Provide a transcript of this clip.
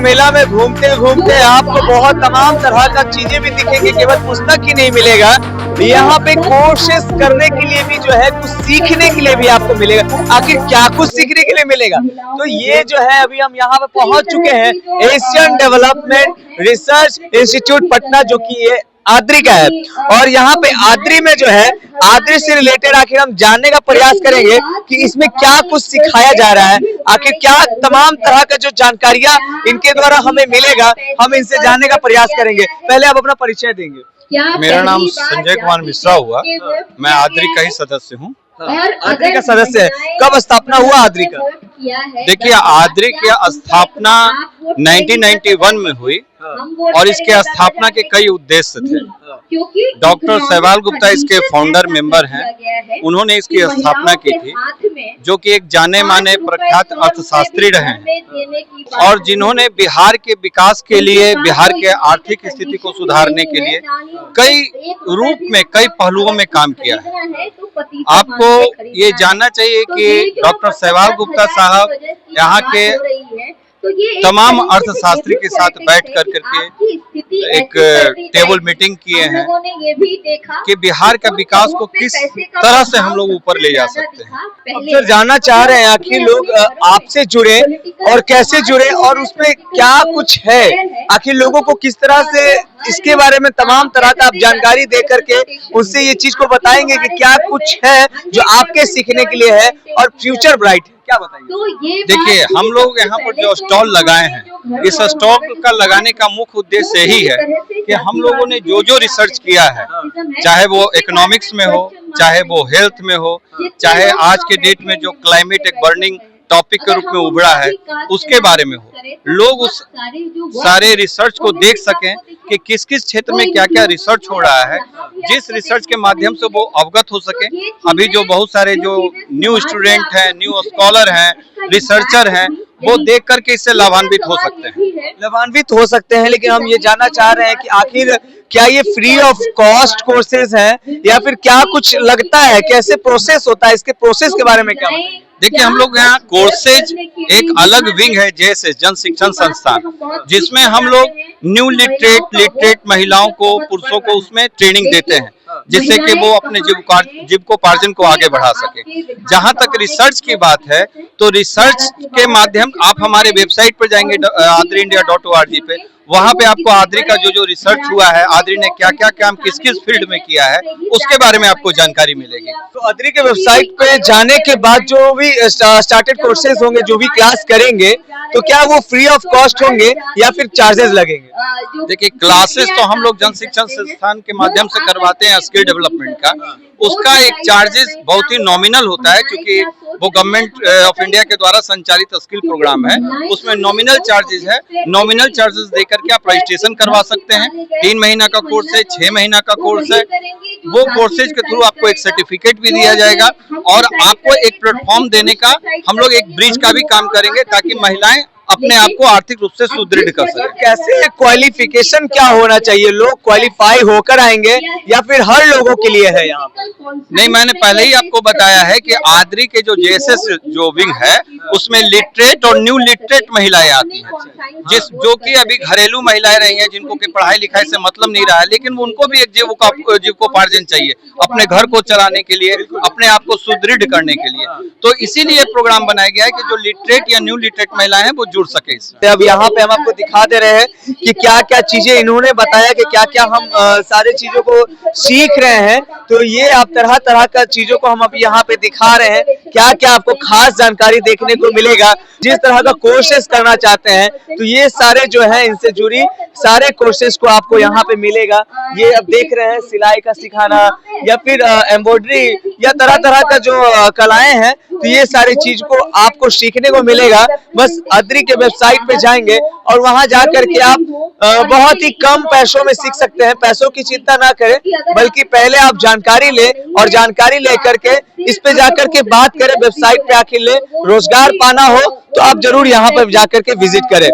मेला में घूमते घूमते आपको बहुत तमाम तरह का चीजें भी दिखेंगी, केवल पुस्तक ही नहीं मिलेगा, यहाँ पे कोर्सेस करने के लिए भी जो है कुछ सीखने के लिए भी आपको मिलेगा। आखिर क्या कुछ सीखने के लिए मिलेगा, तो ये जो है अभी हम यहाँ पे पहुंच चुके हैं Asian development research institute Patna, जो कि ये आद्री का है। और यहाँ पे आद्री में जो है आद्री से रिलेटेड आखिर हम जानने का प्रयास करेंगे कि इसमें क्या कुछ सिखाया जा रहा है, आखिर क्या तमाम तरह का जो जानकारियां इनके द्वारा हमें मिलेगा, हम इनसे जानने का प्रयास करेंगे। पहले आप अपना परिचय देंगे। मेरा नाम संजय कुमार मिश्रा हुआ, मैं आद्री का ही सदस्य हूँ। आद्री का सदस्य है। कब स्थापना हुआ आद्री का? देखिए, आद्री की स्थापना 1991 में हुई और इसके स्थापना के कई उद्देश्य थे। डॉक्टर सहवाल गुप्ता इसके फाउंडर मेंबर हैं। उन्होंने इसकी स्थापना की थी, जो कि एक जाने माने प्रख्यात अर्थशास्त्री रहे हैं और जिन्होंने बिहार के विकास के लिए, बिहार के आर्थिक स्थिति को सुधारने के लिए कई रूप में, कई पहलुओं में काम किया है। आपको ये जानना चाहिए कि डॉक्टर सहवाल गुप्ता साहब यहाँ के तमाम अर्थशास्त्री के साथ बैठ कर करके एक टेबल मीटिंग किए हैं कि बिहार का विकास को किस तरह से हम लोग ऊपर ले जा सकते हैं। सर, जानना चाह रहे हैं आखिर लोग आपसे जुड़े और कैसे जुड़े और उसमें क्या कुछ है, आखिर लोगों को किस तरह से इसके बारे में तमाम तरह का आप जानकारी दे करके उससे ये चीज को बताएंगे कि क्या कुछ है जो आपके सीखने के लिए है और फ्यूचर ब्राइट है, क्या बताएंगे? देखिए, हम लोग यहाँ पर जो स्टॉल लगाए हैं, इस स्टॉल का लगाने का मुख्य उद्देश्य यही है कि हम लोगों ने जो जो रिसर्च किया है, चाहे वो इकोनॉमिक्स में हो, चाहे वो हेल्थ में हो, चाहे आज के डेट में जो क्लाइमेट एक बर्निंग टॉपिक के रूप में उभरा है उसके बारे में हो, लोग उस सारे रिसर्च को देख सकें कि किस किस क्षेत्र में क्या क्या रिसर्च हो रहा है, जिस रिसर्च के माध्यम से वो अवगत हो सके। अभी जो बहुत सारे जो न्यू स्टूडेंट हैं, न्यू स्कॉलर हैं, रिसर्चर हैं, वो देख करके इससे लाभान्वित हो सकते हैं। लेकिन हम ये जानना चाह रहे हैं कि आखिर क्या ये फ्री ऑफ कॉस्ट कोर्सेज हैं या फिर क्या कुछ लगता है, कैसे प्रोसेस होता है, इसके प्रोसेस के बारे में क्या? देखिए, हम लोग यहाँ कोर्सेज एक अलग विंग है जैसे जन शिक्षण संस्थान, जिसमें हम लोग न्यू लिटरेट महिलाओं को, पुरुषों को उसमें ट्रेनिंग देते हैं, जिससे कि वो अपने जीविकोपार्जन को आगे बढ़ा सके। जहाँ तक रिसर्च की बात है, तो रिसर्च के माध्यम आप हमारे वेबसाइट पर जाएंगे adriindia.org पे, वहाँ पे आपको आद्री का जो रिसर्च हुआ है, आद्री ने क्या क्या काम किस किस फील्ड में किया है, उसके बारे में आपको जानकारी मिलेगी। तो आद्री के वेबसाइट पे जाने के बाद जो भी स्टार्टेड कोर्सेज होंगे, जो भी क्लास करेंगे, तो क्या वो फ्री ऑफ कॉस्ट होंगे या फिर चार्जेस लगेंगे? देखिए, क्लासेस तो हम लोग जन शिक्षण संस्थान के माध्यम से करवाते हैं स्किल डेवलपमेंट का। उसका एक चार्जेस बहुत ही नॉमिनल होता है, क्योंकि वो गवर्नमेंट ऑफ इंडिया के द्वारा संचालित स्किल प्रोग्राम है, उसमें नॉमिनल चार्जेस है। नॉमिनल चार्जेस देकर के आप रजिस्ट्रेशन करवा सकते हैं। 3 महीना का कोर्स है, 6 महीना का कोर्स है। वो कोर्सेज के थ्रू आपको एक सर्टिफिकेट भी दिया जाएगा और आपको एक प्लेटफॉर्म देने का हम लोग एक ब्रिज का भी काम करेंगे, ताकि महिलाएं अपने आप को आर्थिक रूप से सुदृढ़ कर सके। कैसे क्वालिफिकेशन क्या होना चाहिए, लोग क्वालिफाई होकर आएंगे या फिर हर लोगों के लिए है यहाँ पर? नहीं, मैंने पहले ही आपको बताया है कि आद्री के जो जेएसएस जो विंग है, उसमें लिटरेट और न्यू लिटरेट महिलाएं आती हैं, जो कि अभी घरेलू महिलाएं रही हैं, जिनको कि पढ़ाई लिखाई से मतलब नहीं रहा है, लेकिन उनको भी एक जीविकोपार्जन चाहिए अपने घर को चलाने के लिए, अपने आप को सुदृढ़ करने के लिए। तो इसीलिए प्रोग्राम बनाया गया है कि जो लिटरेट या न्यू लिटरेट महिलाएं हैं वो जुड़ सके इसमें। अब यहाँ पे हम आपको दिखा दे रहे हैं कि क्या क्या चीजें इन्होंने बताया कि क्या क्या हम सारे चीजों को सीख रहे हैं। तो ये आप तरह तरह का चीजों को हम अभी यहाँ पे दिखा रहे हैं, क्या क्या आपको खास जानकारी देखने को मिलेगा। जिस तरह का कोर्सेज करना चाहते हैं, तो ये सारे जो है इनसे जुड़ी सारे कोर्सेज को आपको यहाँ पे मिलेगा। ये अब देख रहे हैं सिलाई का सिखाना या फिर एम्ब्रॉयडरी या तरह तरह का जो कलाएं हैं, तो ये सारी चीज को आपको सीखने को मिलेगा। बस आद्री के वेबसाइट पे जाएंगे और वहां जाकर के आप बहुत ही कम पैसों में सीख सकते हैं। पैसों की चिंता ना करें, बल्कि पहले आप जानकारी ले और जानकारी लेकर के इस पे जाकर के बात करें, वेबसाइट पे आके ले। रोजगार पाना हो तो आप जरूर यहाँ पर जाकर के विजिट करें।